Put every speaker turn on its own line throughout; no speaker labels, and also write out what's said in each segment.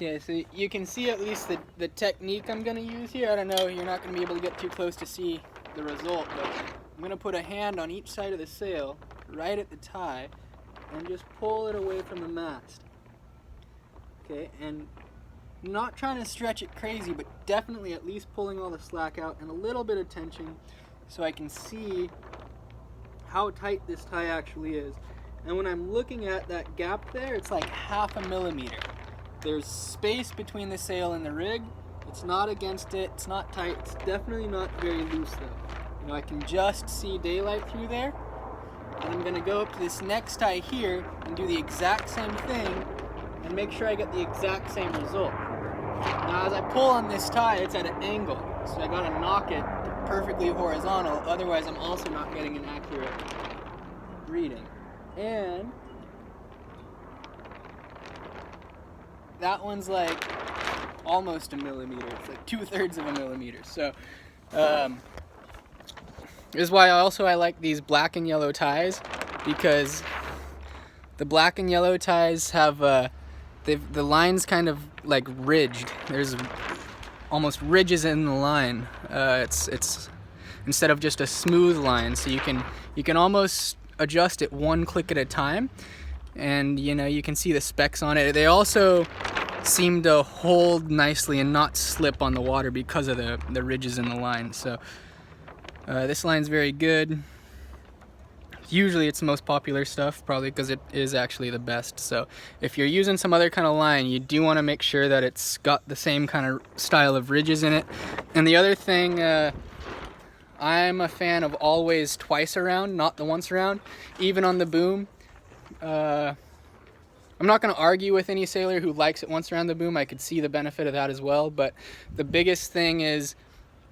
Yeah, so you can see at least the technique I'm going to use here. I don't know, you're not going to be able to get too close to see the result, but I'm going to put a hand on each side of the sail, right at the tie, and just pull it away from the mast. Okay, and not trying to stretch it crazy, but definitely at least pulling all the slack out and a little bit of tension so I can see how tight this tie actually is. And when I'm looking at that gap there, it's like 1/2 millimeter. There's space between the sail and the rig. It's not against it, it's not tight, it's definitely not very loose though. You know, I can just see daylight through there. And I'm gonna go up to this next tie here and do the exact same thing and make sure I get the exact same result. Now as I pull on this tie, it's at an angle, so I gotta knock it perfectly horizontal, otherwise I'm also not getting an accurate reading. And that one's like almost a millimeter. It's like 2/3 of a millimeter. So this is why I like these black and yellow ties, because the black and yellow ties have the line's kind of like ridged. There's almost ridges in the line. It's instead of just a smooth line, so you can almost adjust it one click at a time, and you know, you can see the specs on it. They also seem to hold nicely and not slip on the water because of the ridges in the line. So this line's very good. Usually it's the most popular stuff, probably because it is actually the best. So if you're using some other kind of line, you do want to make sure that it's got the same kind of style of ridges in it. And the other thing, I'm a fan of always twice around, not the once around, even on the boom. I'm not going to argue with any sailor who likes it once around the boom. I could see the benefit of that as well, but the biggest thing is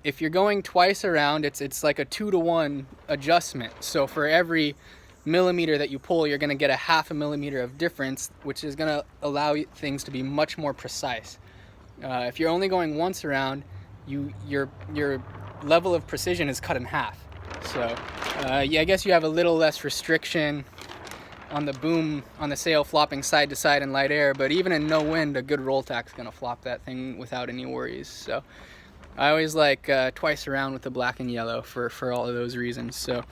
if you're going twice around, it's like a 2-to-1 adjustment. So for every millimeter that you pull, you're going to get a 1/2 millimeter of difference, which is going to allow things to be much more precise. If you're only going once around, your level of precision is cut in half. So yeah, I guess you have a little less restriction on the boom, on the sail flopping side to side in light air, but even in no wind, a good roll tack's gonna flop that thing without any worries. So I always like twice around with the black and yellow for all of those reasons. So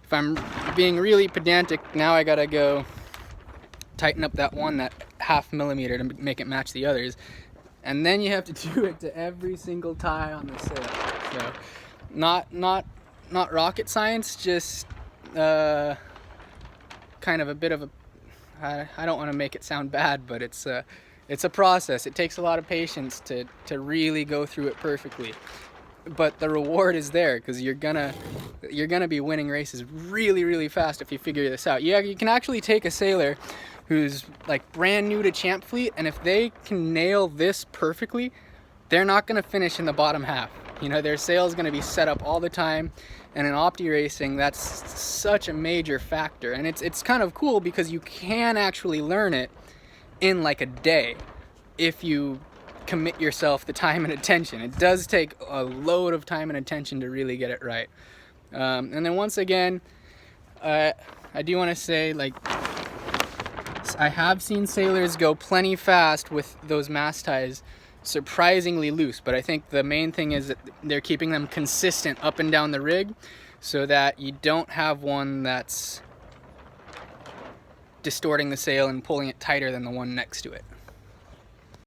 if I'm being really pedantic, now I gotta go tighten up that 1/2 millimeter to make it match the others. And then you have to do it to every single tie on the sail. So not rocket science, just kind of a bit of a, I don't want to make it sound bad, but it's a process. It takes a lot of patience to really go through it perfectly. But the reward is there, because you're gonna be winning races really, really fast if you figure this out. Yeah, you can actually take a sailor who's like brand new to Champ Fleet, and if they can nail this perfectly, they're not gonna finish in the bottom half. You know, their sail is gonna be set up all the time, and in Opti racing, that's such a major factor. And it's kind of cool because you can actually learn it in like a day if you commit yourself the time and attention. It does take a load of time and attention to really get it right. And then once again, I do want to say, like, I have seen sailors go plenty fast with those mast ties surprisingly loose, but I think the main thing is that they're keeping them consistent up and down the rig so that you don't have one that's distorting the sail and pulling it tighter than the one next to it.